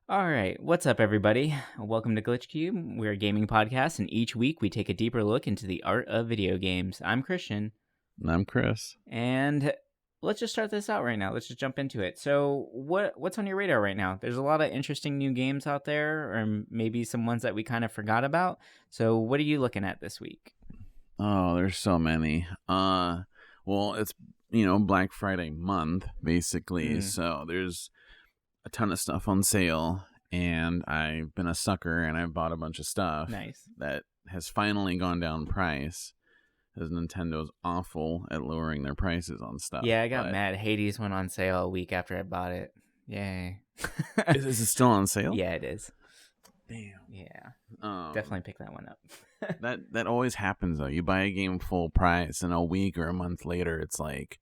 All right, what's up, everybody? Welcome to Glitch Cube. We're a gaming podcast, and each week we take a deeper look into the art of video games. I'm Christian, And I'm Chris. and let's just start this out right now. Let's just jump into it. So, what's on your radar right now? There's a lot of interesting new games out there, or maybe some ones that we kind of forgot about. So, what are you looking at this week? Oh, there's so many. Well, it's Black Friday month basically, so there's a ton of stuff on sale, and I've been a sucker and I've bought a bunch of stuff. Nice. That has finally gone down price, as Nintendo's awful at lowering their prices on stuff. Yeah, I got mad. Hades went on sale a week after I bought it. Yay. Is it still on sale? Yeah, it is. Damn. Yeah. Definitely pick that one up. that always happens though. You buy a game full price, and a week or a month later, it's like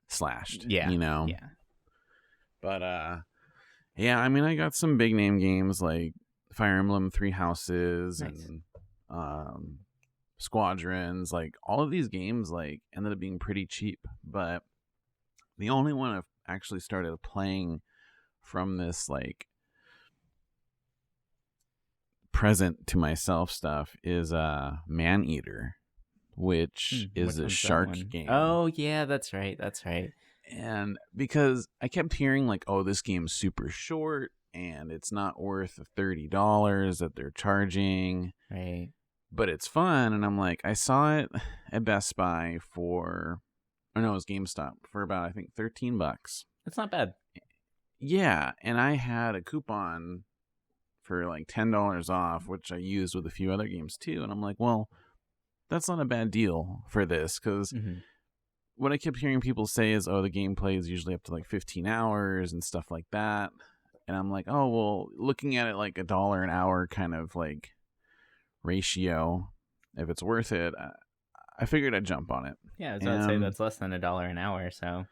slashed. Yeah. Yeah. But yeah, I mean, I got some big name games like Fire Emblem Three Houses Nice. and Squadrons. Like all of these games, like ended up being pretty cheap. But the only one I've actually started playing from this like present to myself stuff is Maneater, which is a shark game. Oh yeah, that's right. And because I kept hearing like, oh, this game's super short and it's not worth the $30 that they're charging. Right. But it's fun. And I'm like, I saw it at Best Buy it was GameStop for about, I think, $13. That's not bad. Yeah. And I had a coupon for like $10 off, which I used with a few other games too. And I'm like, well, that's not a bad deal for this, because what I kept hearing people say is, oh, the gameplay is usually up to like 15 hours and stuff like that. And I'm like, oh, well, looking at it like $1 an hour kind of like ratio, if it's worth it, I figured I'd jump on it. Yeah, I'd say that's less than $1 an hour, so.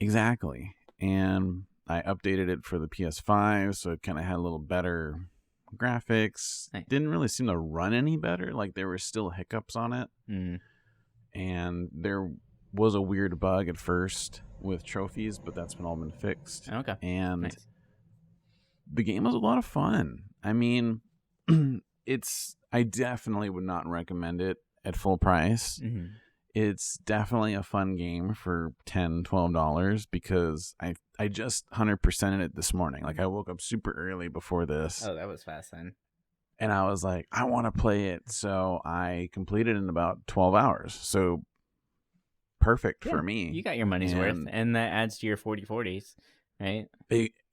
Exactly. And I updated it for the PS5, so it kind of had a little better graphics. Nice. Didn't really seem to run any better. Like there were still hiccups on it. And there was a weird bug at first with trophies, but that's been all been fixed. Okay. And nice. The game was a lot of fun. I mean, I definitely would not recommend it at full price. It's definitely a fun game for $10, $12 because I just 100%ed it this morning. Like I woke up super early before this. Oh, that was fast then. And I was like, I want to play it. So I completed it in about 12 hours. So perfect for me. You got your money's worth, and that adds to your 40/40s, right?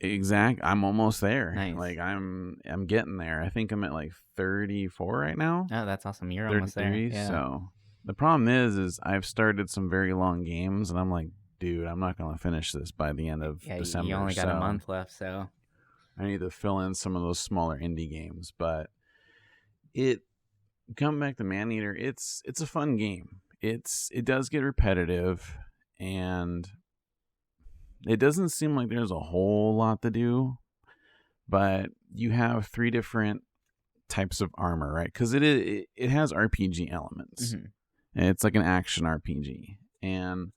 Exact. I'm almost there. Nice. Like I'm getting there. I think I'm at like 34 right now. Oh, that's awesome. You're almost there. Yeah. So the problem is I've started some very long games, and I'm like, dude, I'm not gonna finish this by the end of December. You only got a month left, so I need to fill in some of those smaller indie games. But come back to Maneater, it's a fun game. It does get repetitive, and it doesn't seem like there's a whole lot to do, but you have 3 different types of armor, right? Because it has RPG elements. It's like an action RPG, and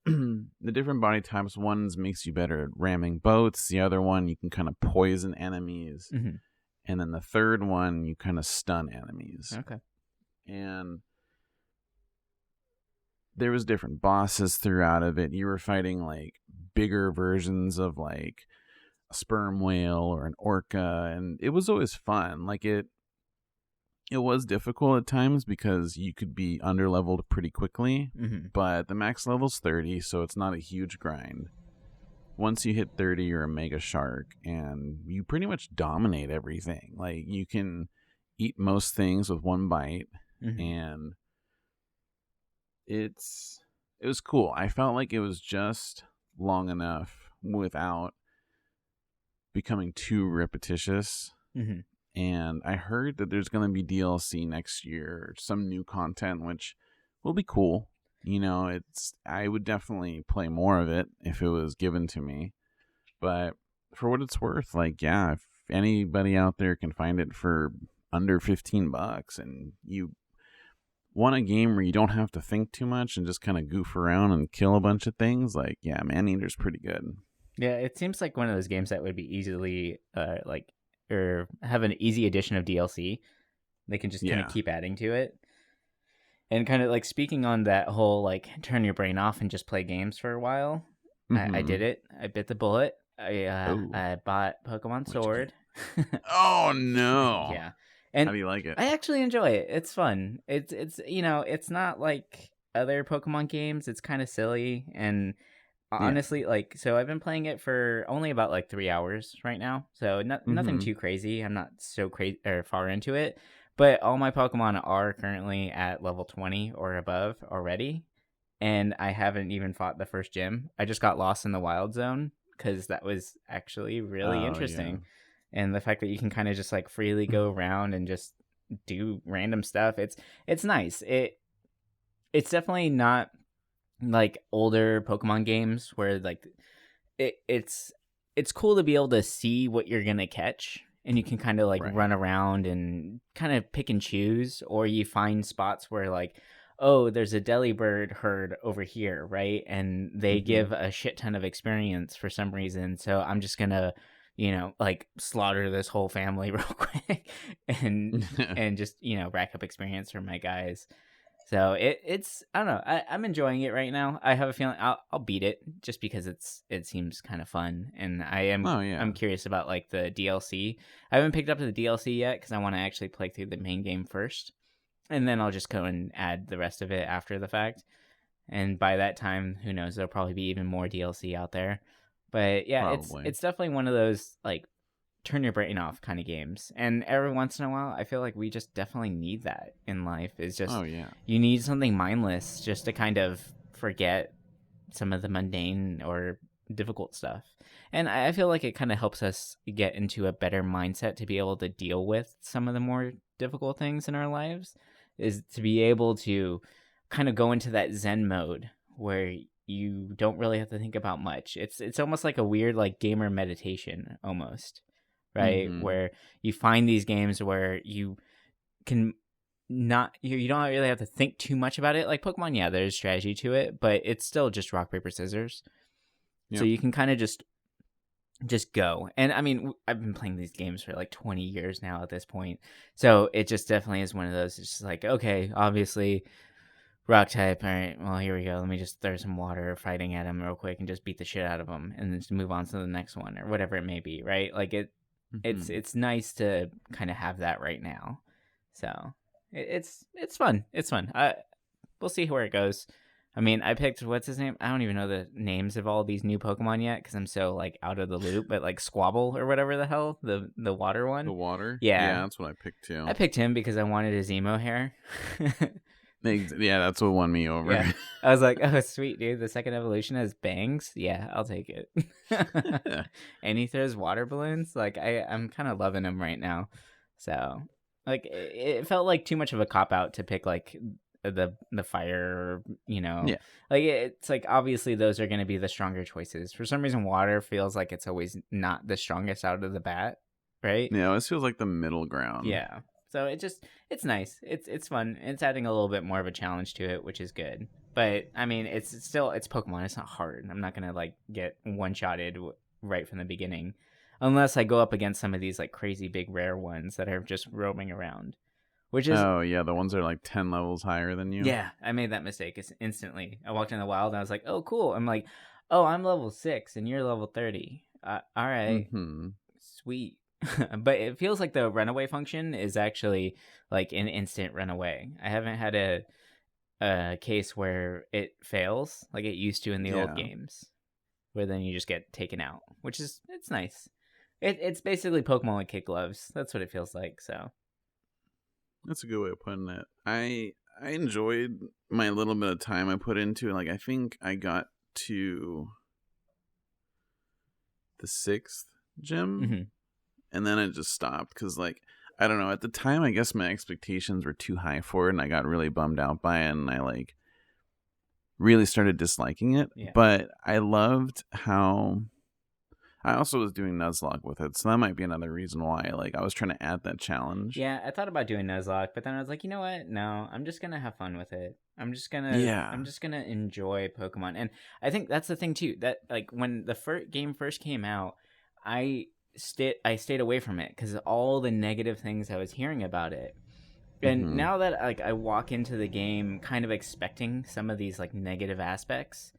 the different body types. One's makes you better at ramming boats. The other one, you can kind of poison enemies, and then the third one, you kind of stun enemies. Okay. And there was different bosses throughout of it. You were fighting like bigger versions of like a sperm whale or an orca, and it was always fun. Like it was difficult at times because you could be underleveled pretty quickly, but the max level's 30, so it's not a huge grind. Once you hit 30, you're a mega shark, and you pretty much dominate everything. Like you can eat most things with one bite, and it was cool. I felt like it was just long enough without becoming too repetitious. And I heard that there's going to be DLC next year, some new content, which will be cool. I would definitely play more of it if it was given to me. But for what it's worth, like, yeah, if anybody out there can find it for under $15 and you want a game where you don't have to think too much and just kind of goof around and kill a bunch of things, like, yeah, Maneater's pretty good. Yeah, it seems like one of those games that would be easily like or have an easy addition of DLC. They can just kind of Yeah. keep adding to it. And kind of like speaking on that whole like turn your brain off and just play games for a while. I Mm-hmm. did it. I bit the bullet. Oh, I bought Pokemon what'd you Sword. get? Oh no! Yeah. How And do you like it? I actually enjoy it. It's fun. It's it's not like other Pokemon games. It's kind of silly and Yeah. honestly like so I've been playing it for only about like 3 hours right now. So nothing Mm-hmm. too crazy. I'm not so crazy or far into it, but all my Pokemon are currently at level 20 or above already, and I haven't even fought the first gym. I just got lost in the wild zone cuz that was actually really Oh yeah. interesting. And the fact that you can kind of just like freely go around and just do random stuff. It's nice. It's definitely not like older Pokemon games where like it's cool to be able to see what you're gonna catch and you can kind of like Right. run around and kind of pick and choose, or you find spots where like, oh, there's a Delibird herd over here, right, and they Mm-hmm. give a shit ton of experience for some reason, so I'm just gonna like slaughter this whole family real quick and just rack up experience for my guys. So it's I don't know. I'm enjoying it right now. I have a feeling I'll beat it just because it seems kind of fun, and Oh yeah. I'm curious about like the DLC. I haven't picked up the DLC yet because I want to actually play through the main game first, and then I'll just go and add the rest of it after the fact. And by that time, who knows? There'll probably be even more DLC out there. But yeah, Probably. it's definitely one of those like turn your brain off kind of games. And every once in a while, I feel like we just definitely need that in life. Is just Oh yeah. you need something mindless just to kind of forget some of the mundane or difficult stuff. And I feel like it kind of helps us get into a better mindset to be able to deal with some of the more difficult things in our lives, is to be able to kind of go into that zen mode where you don't really have to think about much. It's almost like a weird like gamer meditation almost, right? Mm-hmm. Where you find these games where you can not you don't really have to think too much about it. Like Pokemon, yeah, there's strategy to it, but it's still just rock paper scissors. So Yep. you can kind of just go. And I mean, I've been playing these games for like 20 years now at this point. So it just definitely is one of those. It's just like, okay, obviously rock type. All right, well, here we go. Let me just throw some water fighting at him real quick and just beat the shit out of him and then just move on to the next one or whatever it may be, right? Like Mm-hmm. it's nice to kind of have that right now. So it's fun. It's fun. We'll see where it goes. I mean, I picked what's his name? I don't even know the names of all these new Pokemon yet because I'm so like out of the loop. But like Squabble or whatever the hell, the water The one. water. Yeah, Yeah, that's what I picked I too. picked him because I wanted his emo hair. Yeah, that's what won me over. Yeah, I was like, oh sweet dude, the second evolution has bangs. Yeah, I'll take it. And he throws water balloons. Like I'm kind of loving him right now. So like it felt like too much of a cop out to pick like the fire, Yeah. like it's like obviously those are going to be the stronger choices. For some reason water feels like it's always not the strongest out of the bat, right? Yeah, this feels like the middle ground. Yeah. So it's nice. It's fun. It's adding a little bit more of a challenge to it, which is good. But I mean, it's Pokemon. It's not hard. I'm not gonna like get one shotted right from the beginning, unless I go up against some of these like crazy big rare ones that are just roaming around. Which is Oh yeah, the ones that are like 10 levels higher than you. yeah, I made that mistake instantly. I walked in the wild and I was like, oh cool. I'm like, oh, I'm level 6 and you're level 30. All right, Mm-hmm. sweet. But it feels like the runaway function is actually like an instant runaway. I haven't had a case where it fails like it used to in the old Yeah. games, where then you just get taken out, which is it's nice. It's basically Pokemon with kid gloves. That's what it feels like. So That's a good way of putting it. I enjoyed my little bit of time I put into it. Like I think I got to the 6th gym mhm. and then it just stopped cuz like I don't know, at the time I guess my expectations were too high for it and I got really bummed out by it and I like really started disliking it. Yeah, But I loved how I also was doing Nuzlocke with it, so that might be another reason why. Like, I was trying to add that challenge. Yeah, I thought about doing Nuzlocke, but then I was like, you know what? No, I'm just gonna have fun with it. I'm Yeah. just gonna enjoy Pokemon, and I think that's the thing too. That like when the game first came out, I I stayed away from it because of all the negative things I was hearing about it. And Hmm. now that like I walk into the game kind of expecting some of these like negative aspects,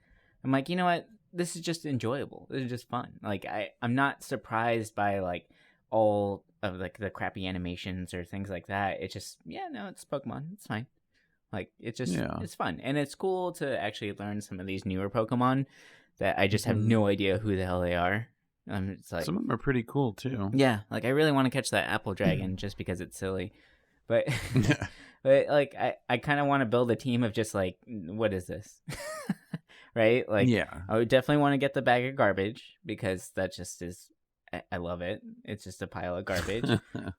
I'm like, you know what? This is just enjoyable. This is just fun. Like I'm not surprised by like all of like the crappy animations or things like that. It's just yeah, no, it's Pokemon. It's fine. Like Yeah. it's fun and it's cool to actually learn some of these newer Pokemon that I just have Hmm. no idea who the hell they are. It's like Some of them are pretty cool too. yeah, like I really want to catch that Apple Dragon just because it's silly. But Yeah. but like I kind of want to build a team of just like what is this? Right? Like Yeah. I would definitely want to get the bag of garbage because that just is I love it. It's just a pile of garbage.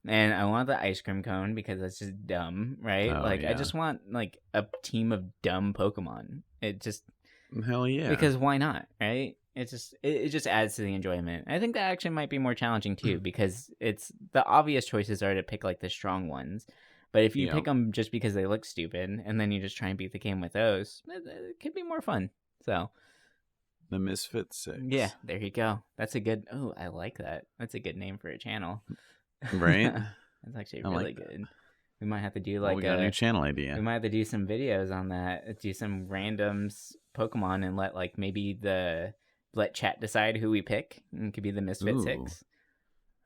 And I want the ice cream cone because that's just dumb, right? Oh Like I yeah. just want like a team of dumb Pokemon. It just Hell yeah. because why not, right? It just adds to the enjoyment. I think that actually might be more challenging too because it's the obvious choices are to pick like the strong ones, but if you pick Yep. them just because they look stupid and then you just try and beat the game with those, it could be more fun. So The Misfit yeah, Six. there you go. That's a good. Oh, I like that. That's a good name for a channel. Right? That's actually I like really that. good. We might have to do Well, we like got a new a channel we idea. might have to do some videos on that. Do some randoms Pokemon and let like maybe let chat decide who we pick. And it could be the Misfit Ooh, Six.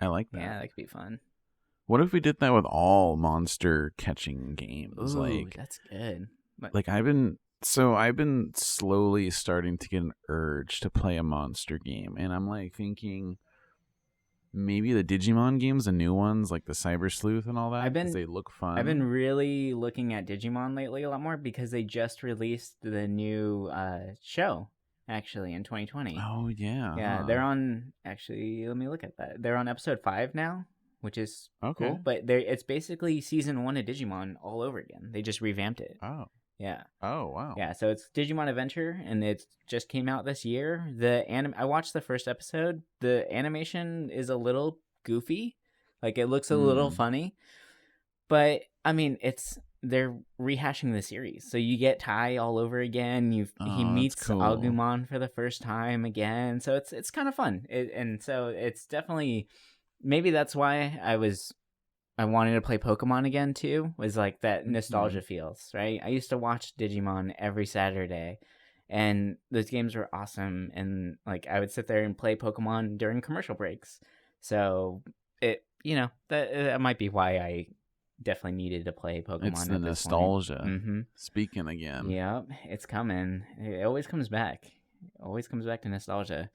I like that. Yeah, that could be fun. What if we did that with all monster catching games? Ooh, that's good. But Like I've been slowly starting to get an urge to play a monster game, and I'm like thinking maybe the Digimon games, the new ones like the Cyber Sleuth and all I've that, because been they look I've been fun. really looking at Digimon lately a lot more because they just released the new show actually in 2020. Oh yeah, Yeah, huh? they're on actually let me look at that. They're on episode 5 now, which is cool, Okay. but they it's basically season 1 of Digimon all over again. They just revamped it. Oh. Yeah. Oh wow. Yeah, so it's Digimon Adventure and it just came out this year. I watched the first episode. The animation is a little goofy. Like it looks a little Hmm. funny, but I mean, they're rehashing the series. So you get Tai all over again. He Oh, that's meets cool. Agumon for the first time again. So it's kind of fun. And so it's definitely maybe that's why I wanted to play Pokemon again too. Was like that Hmm. nostalgia feels, right? I used to watch Digimon every Saturday and those games were awesome and like I would sit there and play Pokemon during commercial breaks. So it that might be why I definitely needed to play It's Pokemon the at this point. nostalgia Mm-hmm. speaking again. Yep, it's coming. It always comes back. It always comes back to nostalgia,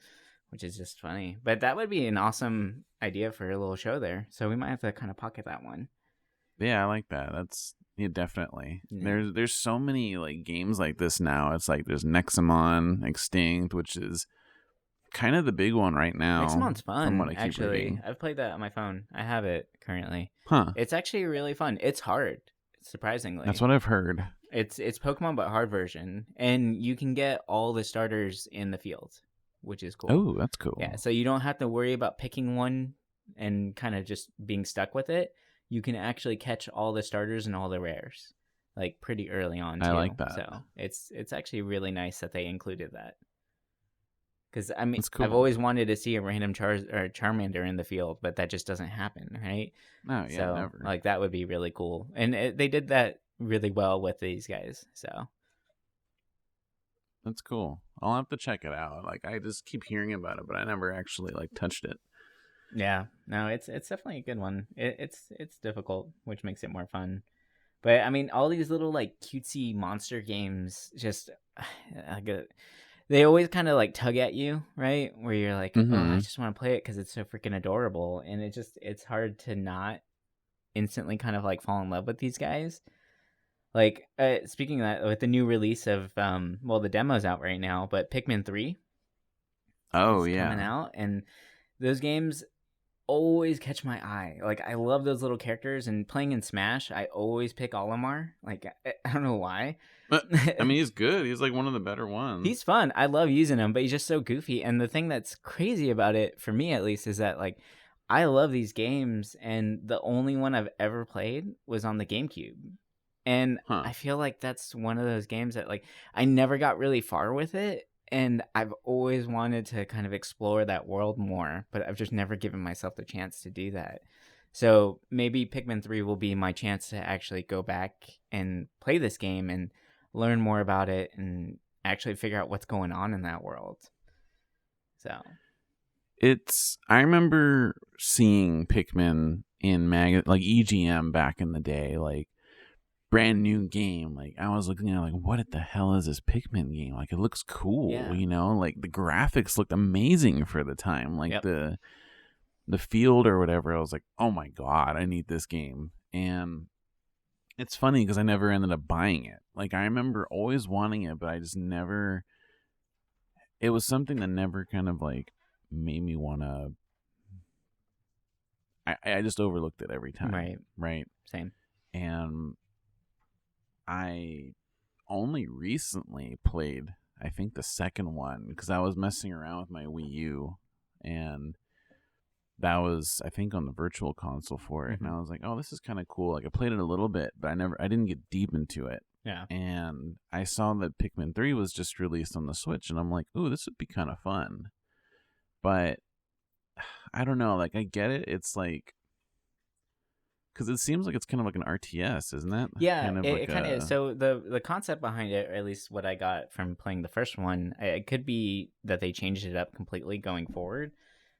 which is just funny. But that would be an awesome idea for a little show there. So we might have to kind of pocket that one. Yeah, I like that. That's yeah, definitely. Yeah. There's so many like games like this now. It's like there's Nexamon Extinct, which is kind of the big one right now, Nexamon's from what fun, I keep actually. reading. I've played that on my phone. I have it currently. Huh. It's actually really fun. It's hard, That's surprisingly. what I've heard. It's Pokemon but hard version, and you can get all the starters in the field, which is cool. Oh, that's Yeah, cool. so you don't have to worry about picking one and kind of just being stuck with it. You can actually catch all the starters and all the rares, like pretty early on I too. like that. So it's actually really nice that they included that. Because I mean, That's I've cool. always wanted to see a random Charmander in the field, but that just doesn't happen, right? Oh yeah, So never. like that would be really cool, and they did that really well with these guys. So That's cool. I'll have to check it out. Like I just keep hearing about it, but I never actually like touched it. yeah, no, it's definitely a good one. It's difficult, which makes it more fun. But I mean, all these little like cutesy monster games just they always kind of like tug at you, right? Where you're like, oh, I Mm-hmm. just want to play it because it's so freaking adorable, and it's hard to not instantly kind of like fall in love with these guys. Like speaking of that, with the new release of well, the demo's out right now, but Pikmin 3 Oh is coming yeah. out, and those games. always catch my eye. Like, I love those little characters, and playing in Smash, I always pick Olimar. Like, I don't know why. But I mean, he's good. He's like one of the better ones. He's fun. I love using him, but he's just so goofy. And the thing that's crazy about it, for me at least, is that like I love these games, and the only one I've ever played was on the GameCube. And Huh. I feel like that's one of those games that like I never got really far with it. And I've always wanted to kind of explore that world more, but I've just never given myself the chance to do that. So maybe Pikmin 3 will be my chance to actually go back and play this game and learn more about it and actually figure out what's going on in that world. So I remember seeing Pikmin in like EGM back in the day, like brand new game. Like I was looking at like, what the hell is this Pikmin game? Like it looks cool, Yeah. like the graphics looked amazing for the time. Like Yep. the field or whatever. I was like, oh my God, I need this game. And it's funny because I never ended up buying it. Like I remember always wanting it, but I just never. It was something that never kind of like made me want to. I just overlooked it every time. Right. Same. And I only recently played, I think, the second one because I was messing around with my Wii U, and that was, I think, on the virtual console for it. Mm-hmm. And I was like, oh, this is kind of cool. Like I played it a little bit, but I didn't get deep into it. Yeah. And I saw that Pikmin 3 was just released on the Switch, and I'm like, ooh, this would be kind of fun. But I don't know, like I get it. It's like, because it seems like it's kind of like an RTS, isn't it? Yeah, kind of it kind of is. So the concept behind it, or at least what I got from playing the first one, it could be that they changed it up completely going forward.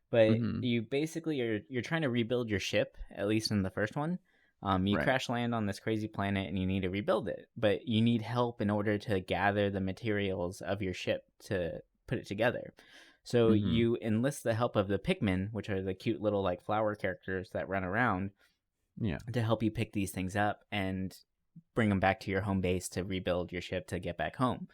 But you basically you're trying to rebuild your ship, at least in the first one. You Right. crash land on this crazy planet and you need to rebuild it, but you need help in order to gather the materials of your ship to put it together. So you enlist the help of the Pikmin, which are the cute little like flower characters that run around, Yeah. to help you pick these things up and bring them back to your home base to rebuild your ship to get back home.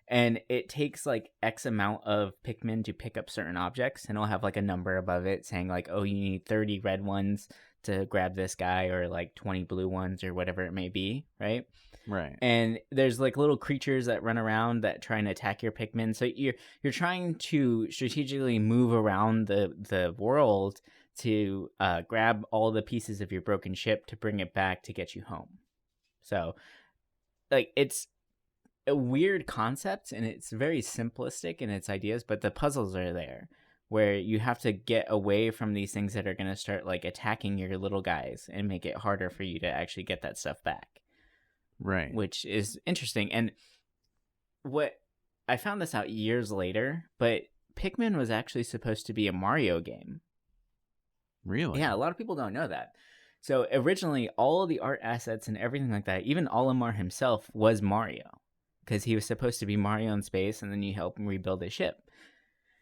And it takes like X amount of Pikmin to pick up certain objects, and it'll have like a number above it saying like, oh, you need 30 red ones to grab this guy, or like 20 blue ones, or whatever it may be, right? Right. And there's like little creatures that run around that try and attack your Pikmin. So you're trying to strategically move around the world to grab all the pieces of your broken ship to bring it back to get you home. So like it's a weird concept, and it's very simplistic in its ideas, but the puzzles are there where you have to get away from these things that are going to start like attacking your little guys and make it harder for you to actually get that stuff back. Right. Which is interesting. And what I found this out years later, but Pikmin was actually supposed to be a Mario game. Really? Yeah, a lot of people don't know that. So originally, all of the art assets and everything like that, even Olimar himself was Mario, because he was supposed to be Mario in space, and then you help him rebuild his ship.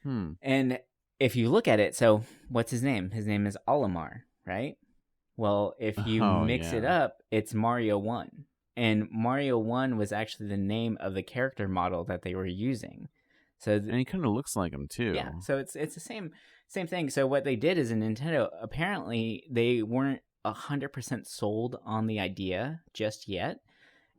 And if you look at it, so what's his name? His name is Olimar, right? Well, if you mix it up, it's Mario 1. And Mario 1 was actually the name of the character model that they were using. So and he kind of looks like him too. Yeah, so it's the same thing. So what they did is in Nintendo, apparently they weren't 100% sold on the idea just yet.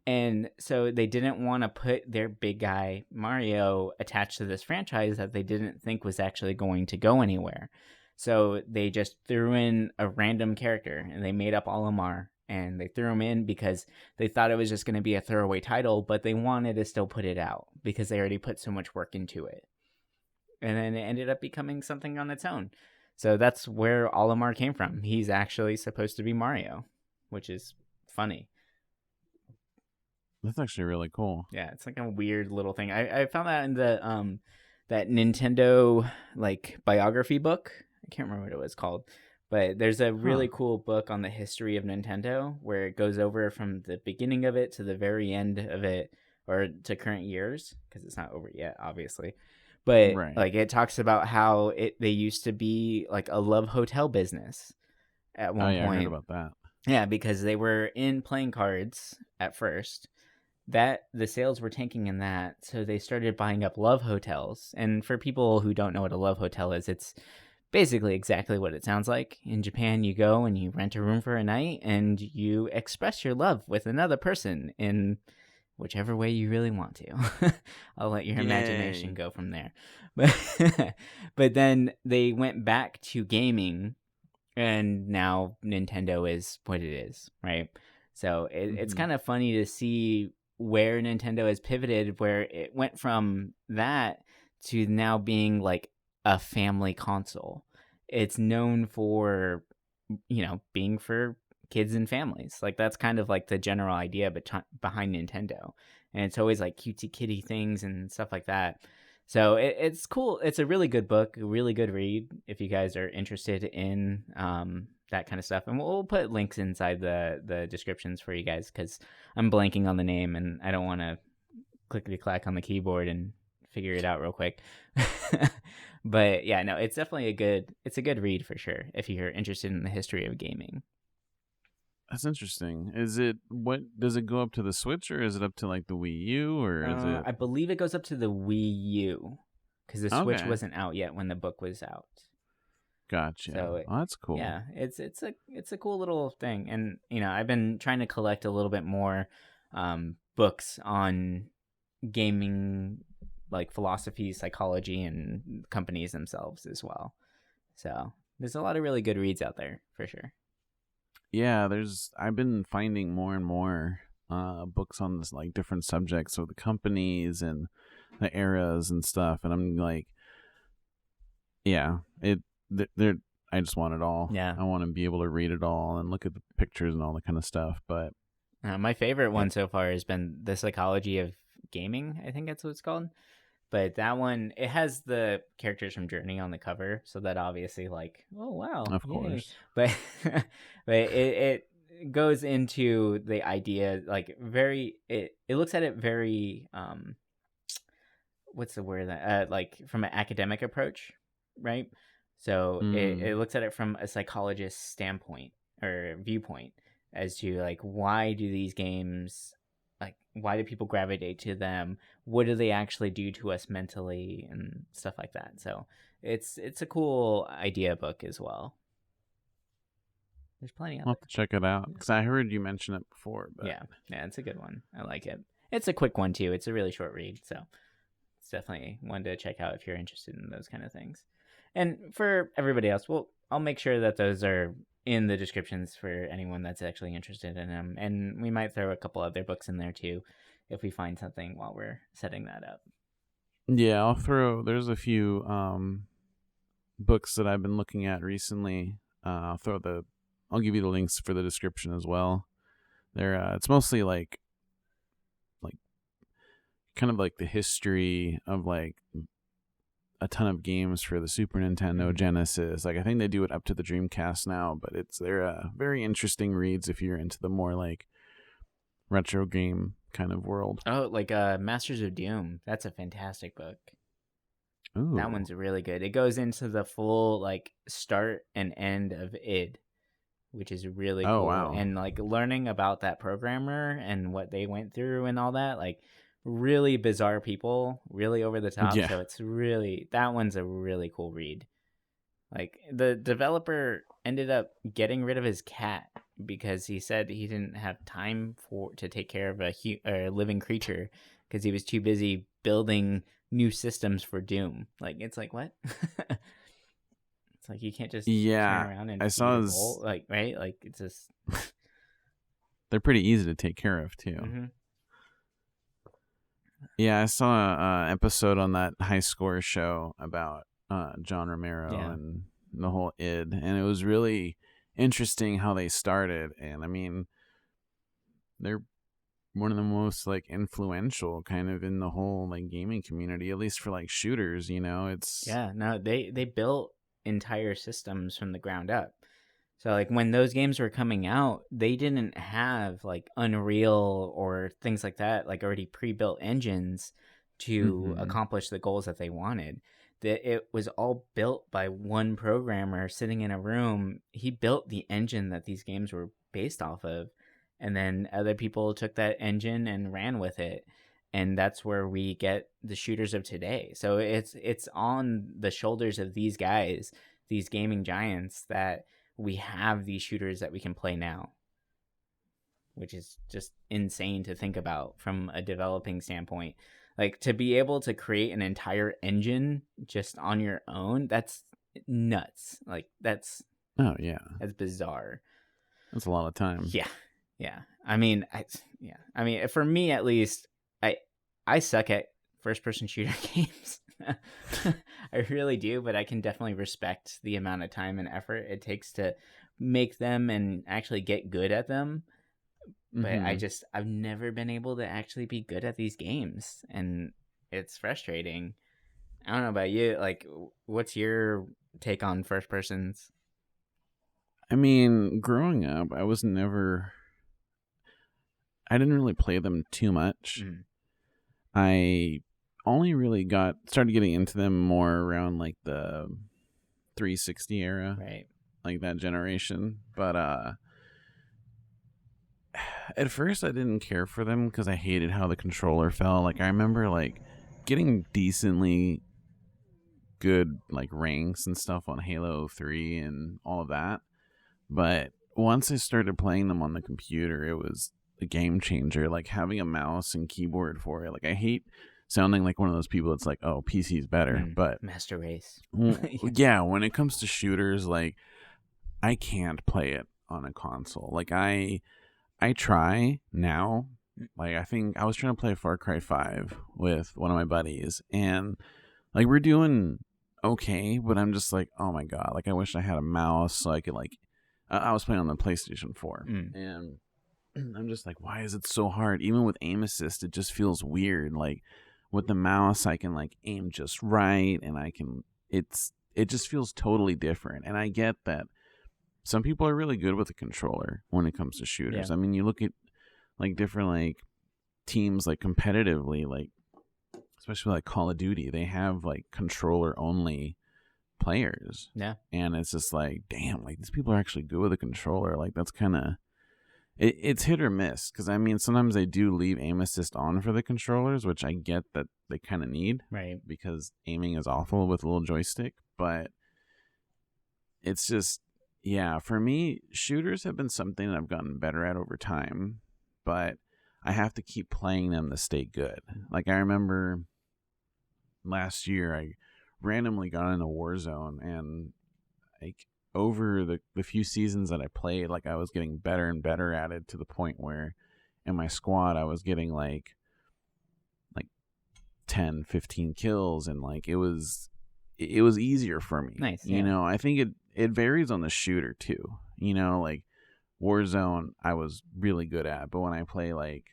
And so they didn't want to put their big guy Mario attached to this franchise that they didn't think was actually going to go anywhere. So they just threw in a random character, and they made up Olimar, and they threw him in because they thought it was just going to be a throwaway title, but they wanted to still put it out because they already put so much work into it. And then it ended up becoming something on its own. So that's where Olimar came from. He's actually supposed to be Mario, which is funny. That's actually really cool. Yeah, it's like a weird little thing. I found that in the that Nintendo like biography book. I can't remember what it was called, but there's a really cool book on the history of Nintendo where it goes over from the beginning of it to the very end of it, or to current years, because it's not over yet, obviously. But like it talks about how they used to be like a love hotel business at one point. I heard about that. Yeah, because they were in playing cards at first. That the sales were tanking in that, so they started buying up love hotels. And for people who don't know what a love hotel is, it's basically exactly what it sounds like. In Japan, you go and you rent a room for a night and you express your love with another person in whichever way you really want to. I'll let your imagination Yay. go from there. But but then they went back to gaming, and now Nintendo is what it is, right? So it's Hmm. kind of funny to see where Nintendo has pivoted, where it went from that to now being like a family console. It's known for, being for kids and families. Like that's kind of like the general idea behind Nintendo. And it's always like cutesy kitty things and stuff like that. So it's cool. It's a really good book, a really good read if you guys are interested in that kind of stuff. And we'll put links inside the descriptions for you guys because I'm blanking on the name and I don't want to clickety clack on the keyboard and figure it out real quick. But yeah, no, it's definitely a good read for sure if you're interested in the history of gaming. That's interesting. Is it what does it go up to the Switch or is it up to like the Wii U or is it I believe it goes up to the Wii U because the Switch okay? wasn't out yet when the book was out. Gotcha. So Oh, that's cool. yeah, it's a cool little thing, and I've been trying to collect a little bit more books on gaming, like philosophy, psychology, and companies themselves as well. So there's a lot of really good reads out there for sure. Yeah, I've been finding more and more books on this like different subjects of the companies and the eras and stuff, and I'm like, yeah, they're I just want it all. Yeah, I want to be able to read it all and look at the pictures and all that kind of stuff. But my favorite yeah, one so far has been the psychology of gaming. I think that's what it's called. But that one, it has the characters from Journey on the cover, so that obviously, like, oh wow, of yay! course. But but it goes into the idea like very it looks at it very what's the word that like from an academic approach, right? So it Mm. looks at it from a psychologist's standpoint or viewpoint as to like why do these games like why do people gravitate to them? What do they actually do to us mentally and stuff like that? So it's a cool idea book as well. There's plenty out I'll have to check it out there. because I heard you mention it before. But Yeah, it's a good one. I like it. It's a quick one too. It's a really short read, so it's definitely one to check out if you're interested in those kind of things. And for everybody else, well, I'll make sure that those are in the descriptions for anyone that's actually interested in them. And we might throw a couple other books in there too if we find something while we're setting that up. yeah, I'll throw. There's a few books that I've been looking at recently. I'll give you the links for the description as well. It's mostly like kind of like the history of like a ton of games for the Super Nintendo, Mm-hmm. Genesis. Like I think they do it up to the Dreamcast now, but they're very interesting reads if you're into the more like retro game kind of world. Oh, like Masters of Doom. That's a fantastic book. That Ooh. one's really good. It goes into the full like start and end of id, which is really Oh cool. wow. And like learning about that programmer and what they went through and all that, like really bizarre people, really over the top. Yeah. So it's really that one's a really cool read. Like the developer ended up getting rid of his cat because he said he didn't have time to take care of a living creature because he was too busy building new systems for Doom. Like it's like what? It's like you can't just turn Yeah. around and I feed saw a his bowl, like right? Like it's just. they're pretty easy to take care of too. Mm-hmm. Yeah, I saw a episode on that High Score show about John Romero Yeah. and the whole id, and it was really interesting how they started. And I mean, they're one of the most like influential kind of in the whole like gaming community, at least for like shooters. It's Yeah. No, they built entire systems from the ground up. So like when those games were coming out, they didn't have like Unreal or things like that, like already pre-built engines to mm-hmm. accomplish the goals that they wanted. That it was all built by one programmer sitting in a room. He built the engine that these games were based off of, and then other people took that engine and ran with it. And that's where we get the shooters of today. So it's on the shoulders of these guys these gaming giants that we have these shooters that we can play now, which is just insane to think about from a developing standpoint. Like, to be able to create an entire engine just on your own, that's nuts. Like, that's Oh yeah, bizarre. that's a lot of time. Yeah. Yeah. I mean, for me at least, I suck at first person shooter games. I really do, but I can definitely respect the amount of time and effort it takes to make them and actually get good at them. But I've never been able to actually be good at these games, and it's frustrating. I don't know about you. Like, what's your take on first persons? I mean, growing up, I didn't really play them too much. Mm. I only really started getting into them more around like the 360 era, Right. like that generation. But at first I didn't care for them because I hated how the controller felt. Like, I remember like getting decently good like ranks and stuff on Halo 3 and all of that. But once I started playing them on the computer, it was a game changer. Like, having a mouse and keyboard for it. Like, I hate sounding like one of those people that's like, oh, PC's better. But Master Race. yeah, when it comes to shooters, like, I can't play it on a console. Like, I try now. Like, I think I was trying to play Far Cry 5 with one of my buddies, and like, we're doing okay, but I'm just like, oh my god, like, I wish I had a mouse so I could like. I was playing on the PlayStation 4, and I'm just like, why is it so hard? Even with aim assist, it just feels weird. Like, with the mouse, I can like aim just right, and it just feels totally different. And I get that some people are really good with the controller when it comes to shooters. Yeah. I mean, you look at like different like teams like competitively, like especially like Call of Duty, they have like controller only players. Yeah. And it's just like, damn, like, these people are actually good with a controller. Like, that's kind of it's hit or miss, because I mean, sometimes they do leave aim assist on for the controllers, which I get that they kind of need, Right. because aiming is awful with a little joystick. But it's just, yeah, for me, shooters have been something that I've gotten better at over time, but I have to keep playing them to stay good. Like, I remember last year I randomly got into Warzone, and like, over the few seasons that I played, like, I was getting better and better at it, to the point where in my squad I was getting like 10, 15 kills, and like, it was easier for me. Nice. You know, I think it varies on the shooter too. You know, like Warzone I was really good at, but when I play like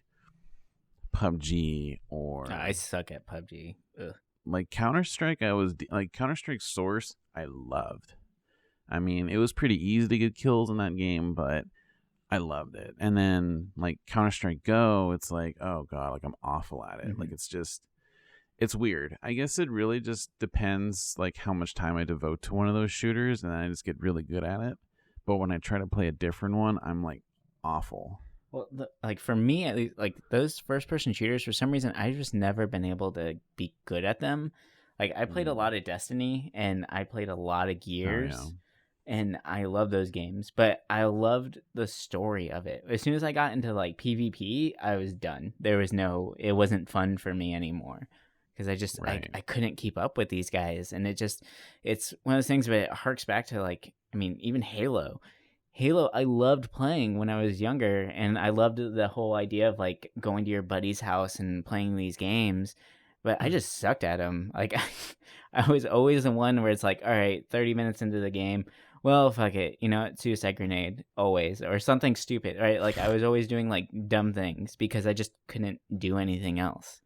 PUBG or I suck at PUBG. Ugh. like Counter-Strike, I was like, Counter-Strike Source I loved. I mean, it was pretty easy to get kills in that game, but I loved it. And then like Counter-Strike Go, it's like, oh god, like, I'm awful at it. Like, it's weird. I guess it really just depends like how much time I devote to one of those shooters, and then I just get really good at it. But when I try to play a different one, I'm like awful. Well, like, for me at least, like, those first person shooters, for some reason I've just never been able to be good at them. Like, I played a lot of Destiny, and I played a lot of Gears. Oh, yeah. And I love those games, but I loved the story of it. As soon as I got into like PvP, I was done. It wasn't fun for me anymore, because Right. I couldn't keep up with these guys. And it's one of those things, but it harks back to, like, I mean, even Halo, I loved playing when I was younger, and I loved the whole idea of like going to your buddy's house and playing these games, but I just sucked at them. Like, I was always the one where it's like, all right, 30 minutes into the game, well, fuck it, suicide grenade, always, or something stupid, right? Like, I was always doing like dumb things because I just couldn't do anything else.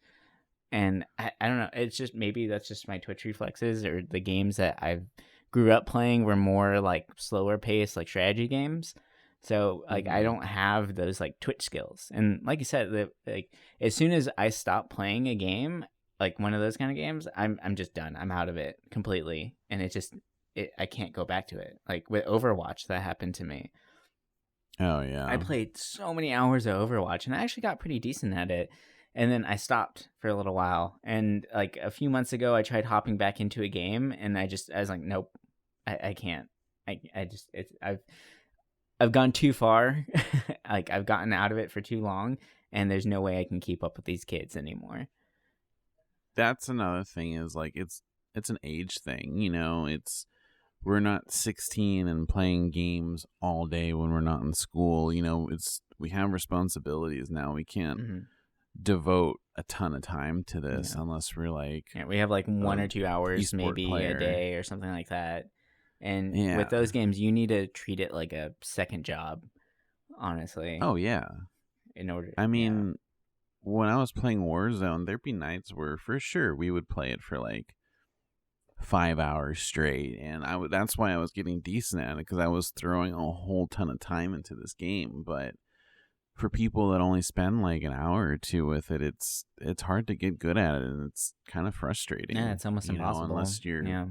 And I don't know, it's just, maybe that's just my Twitch reflexes, or the games that I grew up playing were more like slower paced, like strategy games. So like, I don't have those like Twitch skills. And like you said, like, as soon as I stop playing a game, like one of those kind of games, I'm just done. I'm out of it completely, and I can't go back to it. Like with Overwatch, that happened to me. Oh yeah. I played so many hours of Overwatch, and I actually got pretty decent at it. And then I stopped for a little while. And like a few months ago, I tried hopping back into a game, and I was like, nope, I can't. I just I've gone too far. Like I've gotten out of it for too long, and there's no way I can keep up with these kids anymore. That's another thing is like it's an age thing, you know. It's we're not 16 and playing games all day when we're not in school, you know. It's we have responsibilities now. We can't Mm-hmm. devote a ton of time to this Yeah. unless we're like Yeah, we have like 1 a or 2 hours esport maybe a player. day or something like that. And with Yeah. those games, you need to treat it like a second job, honestly, Oh yeah. in order. I Yeah. mean, when I was playing Warzone, there'd be nights where for sure we would play it for like 5 hours straight, and that's why I was getting decent at it, because I was throwing a whole ton of time into this game. But for people that only spend like an hour or two with it, it's hard to get good at it, and it's kind of Yeah, frustrating, it's almost you know, impossible. unless you're Yeah.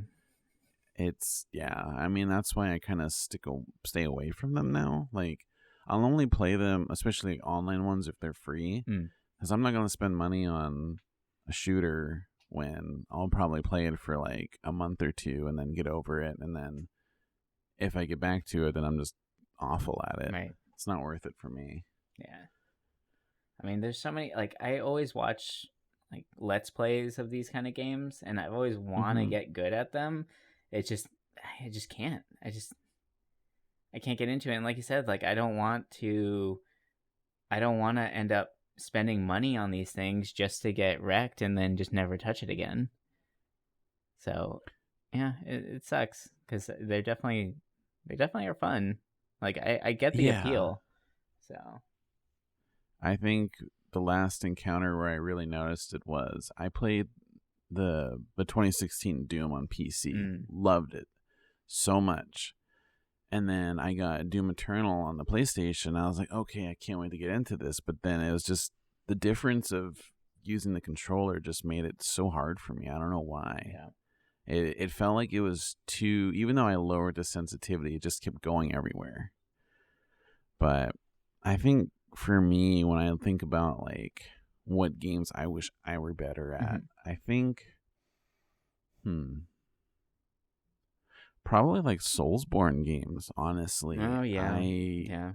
it's yeah, I mean that's why I kind of stay away from them now. Like I'll only play them, especially online ones, if they're free, Mm. because I'm not going to spend money on a shooter when I'll probably play it for like a month or two and then get over it, and then if I get back to it, then I'm just awful at it. Right. It's not worth it for me. Yeah. I mean, there's so many. Like, I always watch like let's plays of these kind of games, and I've always want to Hmm. get good at them. It's just, I just can't. I can't get into it. And like you said, like I don't want to. I don't want to end up spending money on these things just to get wrecked and then just never touch it again. So, yeah, it sucks because they definitely are fun. Like I get the Yeah, appeal. So, I think the last encounter where I really noticed it was I played the 2016 Doom on PC. mm, Loved it so much. And then I got Doom Eternal on the PlayStation. I was like, okay, I can't wait to get into this. But then it was just the difference of using the controller just made it so hard for me. I don't know why. yeah. It felt like it was too, even though I lowered the sensitivity, it just kept going everywhere. But I think for me, when I think about like what games I wish I were better at, Mhm. I think, probably like Soulsborne games. Honestly, Oh yeah, yeah.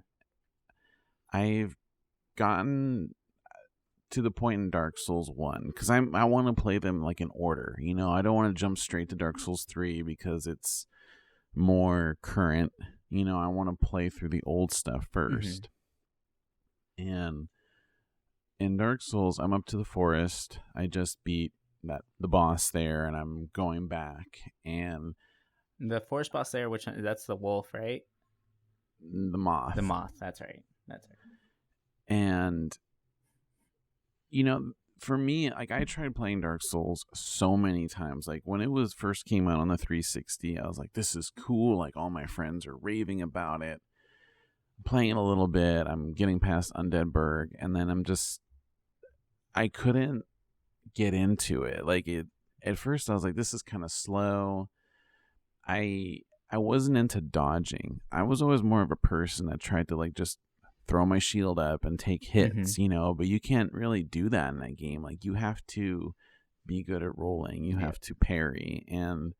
I've gotten to the point in Dark Souls 1 because I want to play them like in order. You know, I don't want to jump straight to Dark Souls 3 because it's more current. You know, I want to play through the old stuff Hmm. first. And in Dark Souls, I'm up to the forest. I just beat the boss there, and I'm going back. And The forest boss there, which that's the wolf, right? the The moth. moth. That's right. That's right. And you know, for me, like I tried playing Dark Souls so many times. Like when it was first came out on the 360, I was like, "This is cool!" Like all my friends are raving about it. I'm playing it a little bit. I'm getting past Undead Burg, and then I couldn't get into it. Like it at first, I was like, "This is kind of slow." I wasn't into dodging. I was always more of a person that tried to like just throw my shield up and take Hmm. hits, you know, but you can't really do that in that game. Like you have to be good at rolling. You Yeah. have to parry, and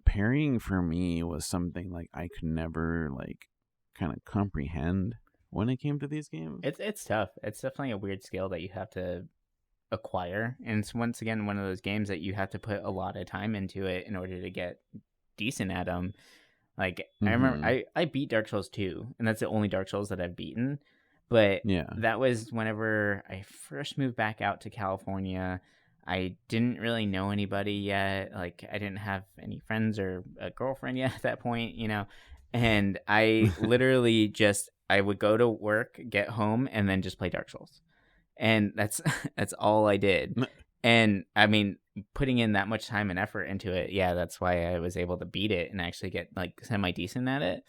parrying for me was something like I could never like kind of comprehend when it came to these games. It's tough. It's definitely a weird skill that you have to acquire, and it's once again one of those games that you have to put a lot of time into it in order to get decent at them. Like I remember, Mhm. I beat Dark Souls 2, and that's the only Dark Souls that I've beaten. But Yeah. that was whenever I first moved back out to California. I didn't really know anybody yet. Like I didn't have any friends or a girlfriend yet at that point, you know. And I literally just I would go to work, get home, and then just play Dark Souls, and that's that's all I did. And I mean, putting in that much time and effort into it, yeah, that's why I was able to beat it and actually get like semi decent at it.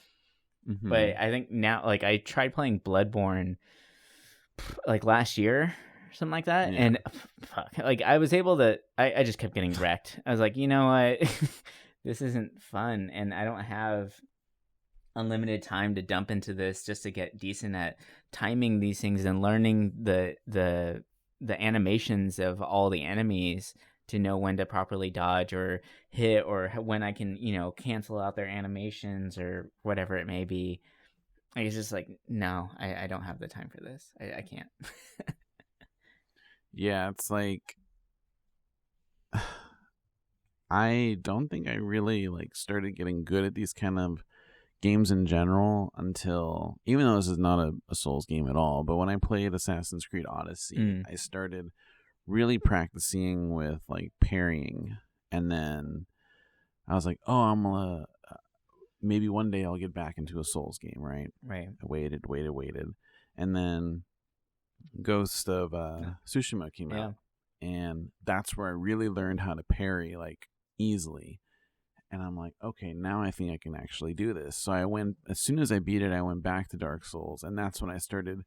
But Mhm. I think now, like, I tried playing Bloodborne like last year or something like that, Yeah. and fuck, like I was able to, I just kept getting wrecked. I was like, you know what, this isn't fun, and I don't have unlimited time to dump into this just to get decent at timing these things and learning the animations of all the enemies to know when to properly dodge or hit, or when I can, cancel out their animations or whatever it may be. Like, it's just like, no, I don't have the time for this. I can't. Yeah, it's like I don't think I really like started getting good at these kind of games in general until, even though this is not a Souls game at all, but when I played Assassin's Creed Odyssey, I started really practicing with like parrying, and then I was like, oh, I'm gonna maybe one day I'll get back into a Souls game, right? Right. I waited, and then Ghost of Tsushima came out, and that's where I really learned how to parry like easily. And I'm like, okay, now I think I can actually do this. So I went, as soon as I beat it, I went back to Dark Souls, and that's when I started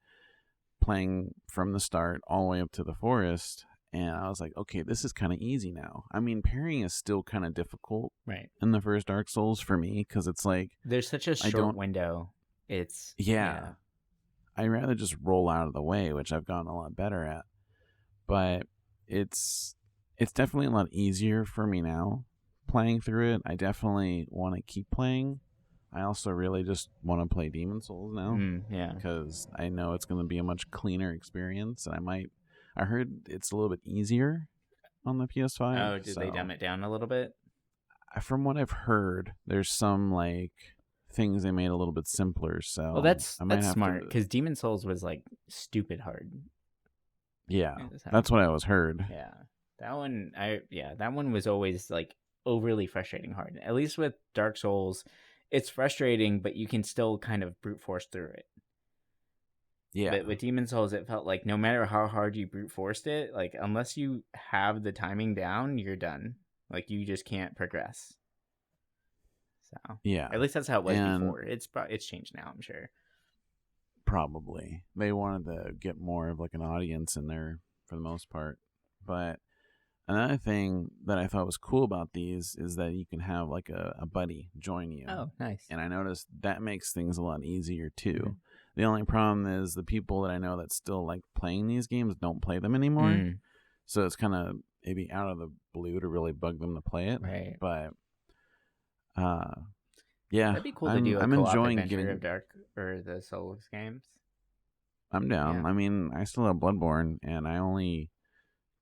playing from the start all the way up to the forest. And I was like, okay, this is kind of easy now. I mean, parrying is still kind of difficult, Right, in the first Dark Souls for me, because it's like there's such a short window. It's I'd rather just roll out of the way, which I've gotten a lot better at. But it's definitely a lot easier for me now playing through it. I definitely want to keep playing. I also really just want to play Demon Souls now, because I know it's going to be a much cleaner experience, and I heard it's a little bit easier on the PS5. Oh, did they dumb it down a little bit? From what I've heard, there's some like things they made a little bit simpler. So well, that's smart, because Demon Souls was like stupid hard. Yeah, that's what I was heard. Yeah, that one was always like overly frustrating hard. At least with Dark Souls, it's frustrating, but you can still kind of brute force through it. Yeah. But with Demon Souls, it felt like no matter how hard you brute forced it, like unless you have the timing down, you're done. Like you just can't progress. So yeah, at least that's how it was before. It's changed now, I'm sure. Probably they wanted to get more of like an audience in there for the most part. But another thing that I thought was cool about these is that you can have like a buddy join you. Oh, nice. And I noticed that makes things a lot easier too. Mm-hmm. The only problem is the people that I know that still like playing these games don't play them anymore. So it's kind of maybe out of the blue to really bug them to play it. Right. But yeah, that'd be cool to do. I'm enjoying getting of Dark or the Souls games. I'm down. Yeah. I mean, I still have Bloodborne, and I only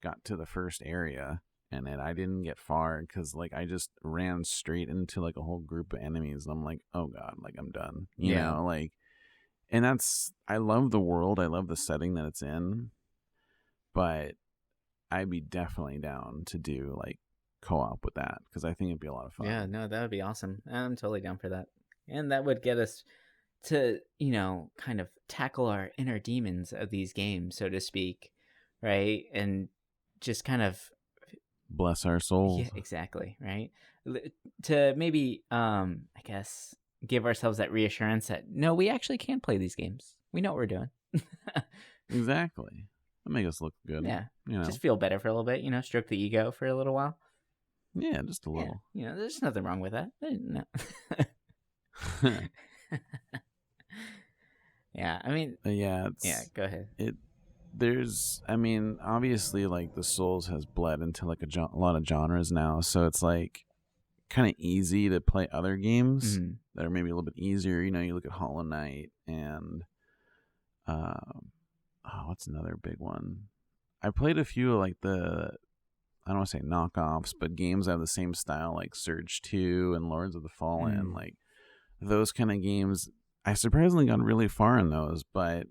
got to the first area, and then I didn't get far because like I just ran straight into like a whole group of enemies. I'm like, oh god, like I'm done. You know, like, and I love the world. I love the setting that it's in, but I'd be definitely down to do like co-op with that, because I think it'd be a lot of fun. Yeah, no, that would be awesome. I'm totally down for that. And that would get us to, kind of tackle our inner demons of these games, so to speak, right? And just kind of bless our souls. Yeah, exactly, right? To maybe, I guess, give ourselves that reassurance that, no, we actually can play these games. We know what we're doing. Exactly. That make us look good. Yeah. Just feel better for a little bit, stroke the ego for a little while. Yeah, just a little. Yeah, there's nothing wrong with that. No. Yeah, I mean, go ahead. Obviously, like the Souls has bled into like a lot of genres now, so it's like kind of easy to play other games that are maybe a little bit easier. You look at Hollow Knight and what's another big one? I played a few like I don't want to say knockoffs, but games that have the same style, like Surge 2 and Lords of the Fallen, like those kind of games. I surprisingly got really far in those, but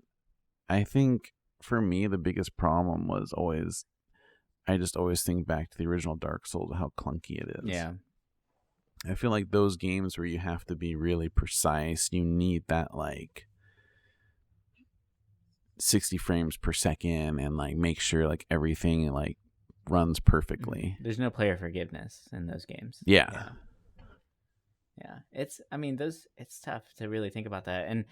I think for me the biggest problem was I just always think back to the original Dark Souls, how clunky it is. Yeah. I feel like those games where you have to be really precise, you need that like 60 frames per second and like make sure like everything like runs perfectly. There's no player forgiveness in those games. Yeah. It's tough to really think about that. And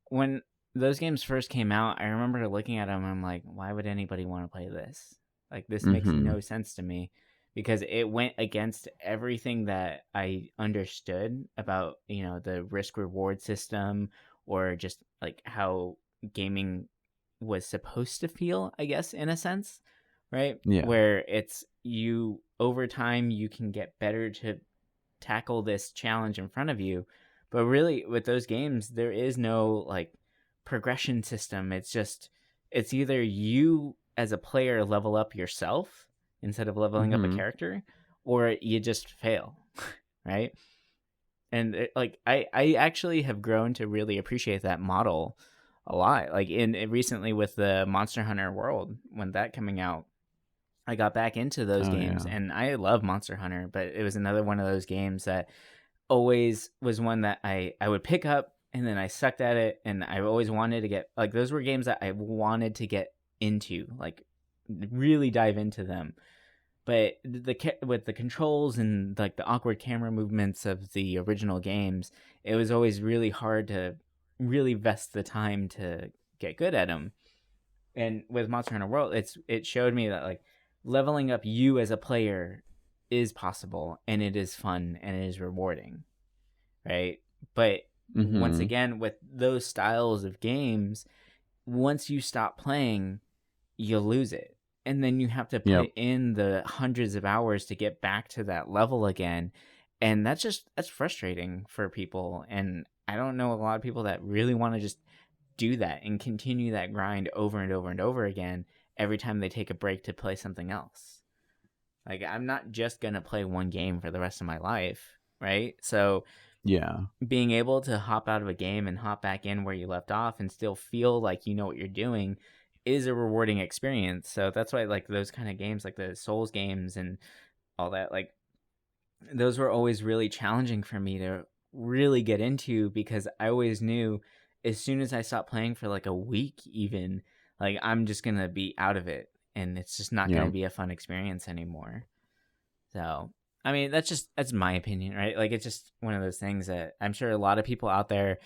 when those games first came out, I remember looking at them and I'm like, why would anybody want to play this? Like, this makes no sense to me, because it went against everything that I understood about, the risk reward system, or just like how gaming was supposed to feel, I guess, in a sense, right? Yeah. Where it's you over time you can get better to tackle this challenge in front of you. But really with those games there is no like progression system. It's either you as a player level up yourself instead of leveling up a Mm-hmm. character, or you just fail. Right. And I actually have grown to really appreciate that model a lot. Like in recently with the Monster Hunter World, when that coming out, I got back into those Oh games, yeah. and I love Monster Hunter, but it was another one of those games that always was one that I would pick up and then I sucked at it, and I always wanted to get like those were games that I wanted to get into, like really dive into them. But with the controls and like the awkward camera movements of the original games, it was always really hard to really invest the time to get good at them. And with Monster Hunter World, it showed me that like leveling up you as a player is possible, and it is fun, and it is rewarding, right? But once Mm-hmm. again, with those styles of games, once you stop playing, you lose it. And then you have to Yep. put in the hundreds of hours to get back to that level again. And that's frustrating for people. And I don't know a lot of people that really want to just do that and continue that grind over and over and over again every time they take a break to play something else. Like I'm not just going to play one game for the rest of my life, right? So Yeah. being able to hop out of a game and hop back in where you left off and still feel like you know what you're doing is a rewarding experience. So that's why like those kind of games like the Souls games and all that, like those were always really challenging for me to really get into, because I always knew as soon as I stopped playing for like a week even, like I'm just going to be out of it and it's just not going to Yep. be a fun experience anymore. So, I mean, that's my opinion, right? Like it's just one of those things that I'm sure a lot of people out there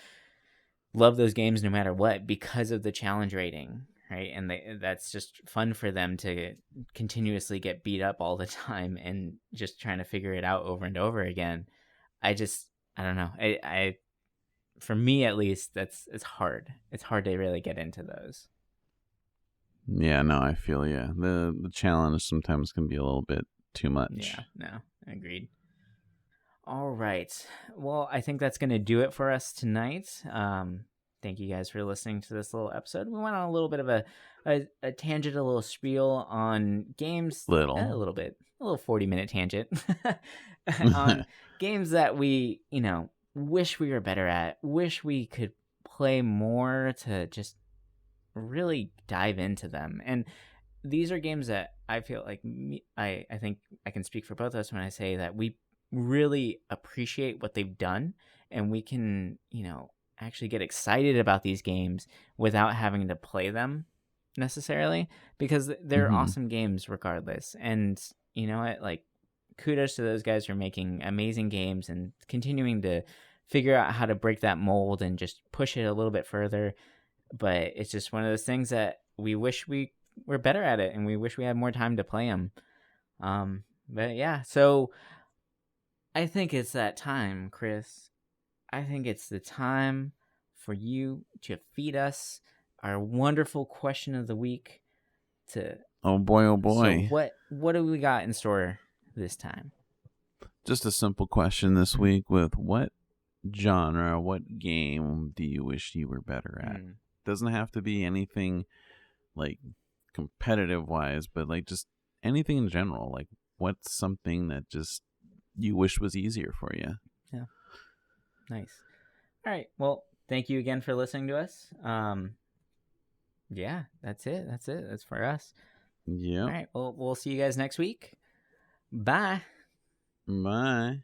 love those games no matter what because of the challenge rating, right? And that's just fun for them to continuously get beat up all the time and just trying to figure it out over and over again. I don't know. I for me at least, that's it's hard. It's hard to really get into those. Yeah. No, I feel you. The challenge sometimes can be a little bit too much. Yeah, no, agreed. All right. Well, I think that's going to do it for us tonight. Thank you guys for listening to this little episode. We went on a little bit of a tangent, a little spiel on games, a Little. little bit, a little 40-minute tangent on games that we, wish we were better at, wish we could play more to just really dive into them. And these are games that I feel like I think I can speak for both of us when I say that we really appreciate what they've done, and we can, actually get excited about these games without having to play them necessarily, because they're Mm-hmm. awesome games regardless. And you know what, like kudos to those guys for making amazing games and continuing to figure out how to break that mold and just push it a little bit further. But it's just one of those things that we wish we were better at it, and we wish we had more time to play them. But yeah, so I think it's that time, Chris. I think it's the time for you to feed us our wonderful question of the week. To Oh boy, oh So boy. what do we got in store this time? Just a simple question this Mm, week with what genre, what game do you wish you were better at? mm. Doesn't have to be anything like competitive wise, but like just anything in general. Like what's something that just you wish was easier for you? Yeah, nice. All right. Well, thank you again for listening to us. Yeah, that's it. That's it. That's for us. All Yep. right. Well, we'll see you guys next week. Bye. Bye.